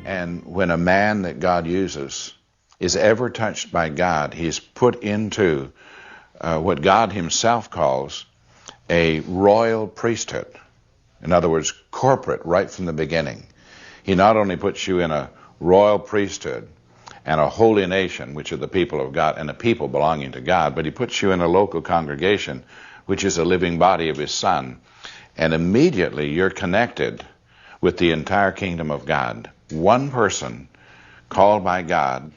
And when a man that God uses is ever touched by God, he's put into what God himself calls a royal priesthood. In other words, corporate right from the beginning. He not only puts you in a royal priesthood and a holy nation, which are the people of God and a people belonging to God, but he puts you in a local congregation, which is a living body of his Son. And immediately you're connected with the entire kingdom of God. One person called by God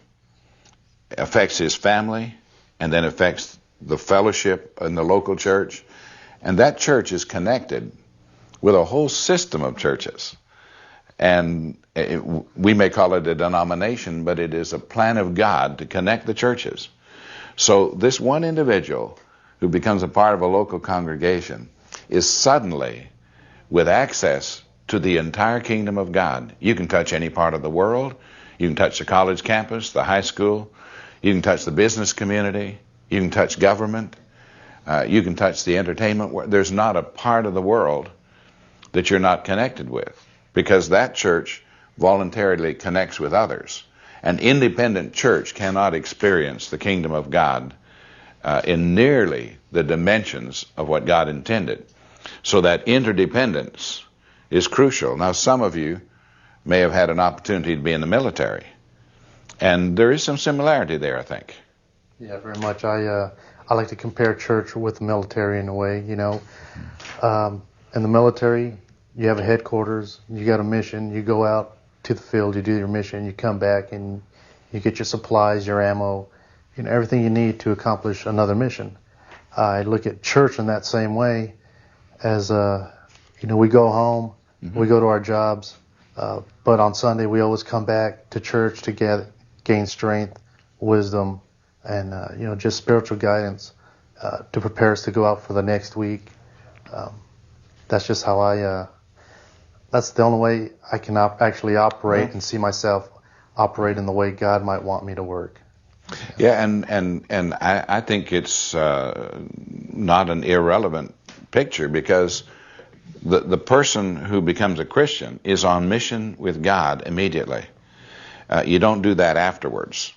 affects his family and then affects the fellowship in the local church. And that church is connected with a whole system of churches. And we may call it a denomination, but it is a plan of God to connect the churches. So this one individual who becomes a part of a local congregation is suddenly with access to the entire kingdom of God. You can touch any part of the world. You can touch the college campus, the high school. You can touch the business community. You can touch government. You can touch the entertainment world. There's not a part of the world that you're not connected with, because that church voluntarily connects with others. An independent church cannot experience the kingdom of God in nearly the dimensions of what God intended. So that interdependence is crucial. Now, some of you may have had an opportunity to be in the military, and there is some similarity there, I think. Yeah, very much. I like to compare church with the military in a way, you know. In the military, you have a headquarters, you got a mission, you go out to the field, you do your mission, you come back and you get your supplies, your ammo, you know, everything you need to accomplish another mission. I look at church in that same way as, you know, we go home, we go to our jobs, but on Sunday we always come back to church to gain strength, wisdom, and, you know, just spiritual guidance to prepare us to go out for the next week. That's just how that's the only way I can actually operate and see myself operate in the way God might want me to work. Yeah, and I think it's not an irrelevant picture, because the person who becomes a Christian is on mission with God immediately. You don't do that afterwards.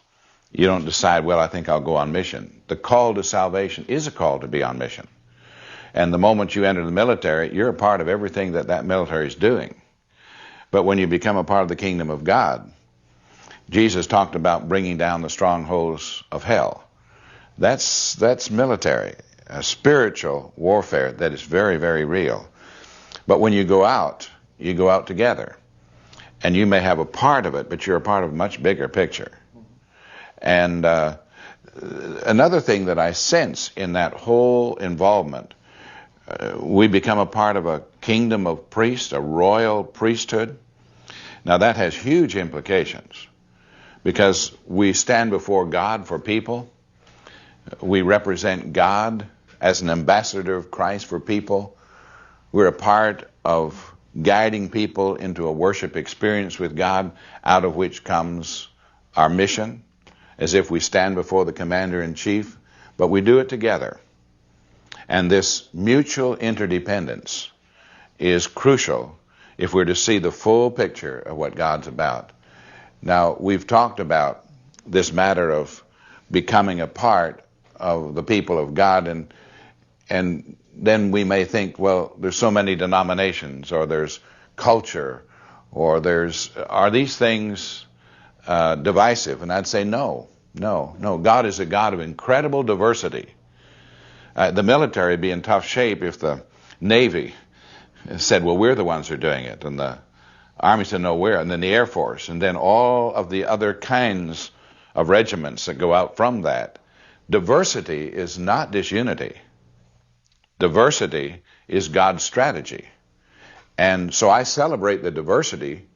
You don't decide, well, I think I'll go on mission. The call to salvation is a call to be on mission. And the moment you enter the military, you're a part of everything that military is doing. But when you become a part of the kingdom of God, Jesus talked about bringing down the strongholds of hell. That's military, a spiritual warfare that is very, very real. But when you go out together. And you may have a part of it, but you're a part of a much bigger picture. And another thing that I sense in that whole involvement, we become a part of a kingdom of priests, a royal priesthood. Now that has huge implications, because we stand before God for people. We represent God as an ambassador of Christ for people. We're a part of guiding people into a worship experience with God, out of which comes our mission, as if we stand before the commander-in-chief, but we do it together. And this mutual interdependence is crucial if we're to see the full picture of what God's about. Now, we've talked about this matter of becoming a part of the people of God, and then we may think, well, there's so many denominations, or there's culture, or are these things divisive? And I'd say no. God is a God of incredible diversity. The military would be in tough shape if the Navy said, well, we're the ones who are doing it, and the Army said, no, we're, and then the Air Force, and then all of the other kinds of regiments that go out from that. Diversity is not disunity. Diversity is God's strategy. And so I celebrate the diversity,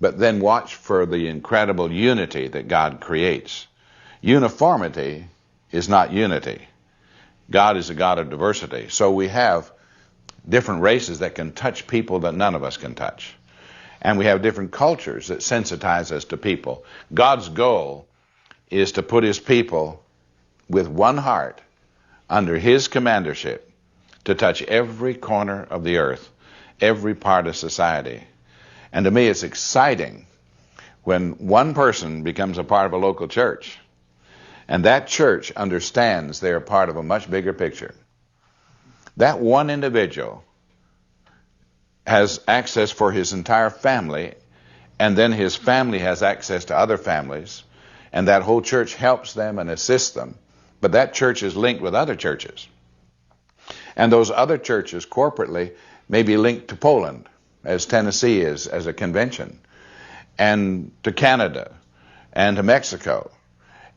but then watch for the incredible unity that God creates. Uniformity is not unity. God is a God of diversity. So we have different races that can touch people that none of us can touch. And we have different cultures that sensitize us to people. God's goal is to put his people with one heart under his commandership to touch every corner of the earth, every part of society. And to me, it's exciting when one person becomes a part of a local church, and that church understands they're a part of a much bigger picture, that one individual has access for his entire family, and then his family has access to other families, and that whole church helps them and assists them. But that church is linked with other churches. And those other churches corporately may be linked to Poland, as Tennessee is as a convention, and to Canada, and to Mexico.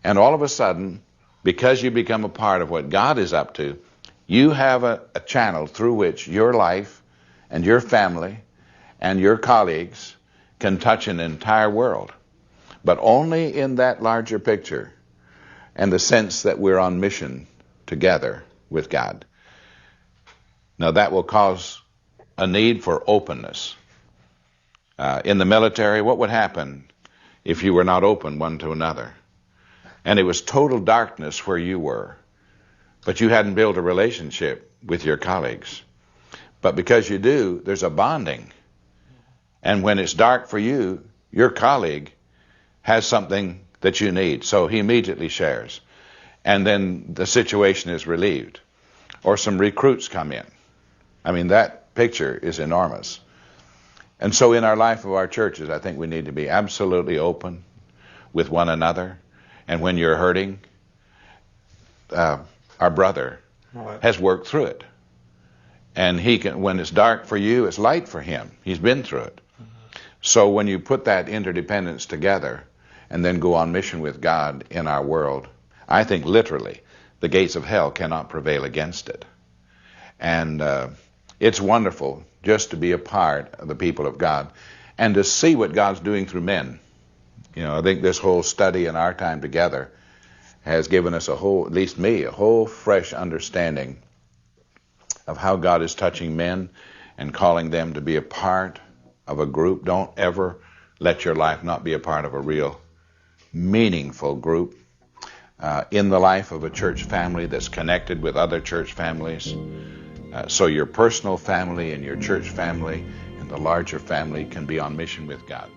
And all of a sudden, because you become a part of what God is up to, you have a channel through which your life and your family and your colleagues can touch an entire world. But only in that larger picture and the sense that we're on mission together with God. Now that will cause a need for openness. In the military, what would happen if you were not open one to another? And it was total darkness where you were, but you hadn't built a relationship with your colleagues. But because you do, there's a bonding. And when it's dark for you, your colleague has something that you need, so he immediately shares. And then the situation is relieved. Or some recruits come in. I mean, that picture is enormous. And so in our life of our churches, I think we need to be absolutely open with one another. And when you're hurting, our brother has worked through it. And he can, when it's dark for you, it's light for him. He's been through it. So when you put that interdependence together and then go on mission with God in our world, I think literally the gates of hell cannot prevail against it. And it's wonderful just to be a part of the people of God and to see what God's doing through men. You know, I think this whole study in our time together has given us a whole, at least me, a whole fresh understanding of how God is touching men and calling them to be a part of a group. Don't ever let your life not be a part of a real meaningful group in the life of a church family that's connected with other church families. So your personal family and your church family and the larger family can be on mission with God.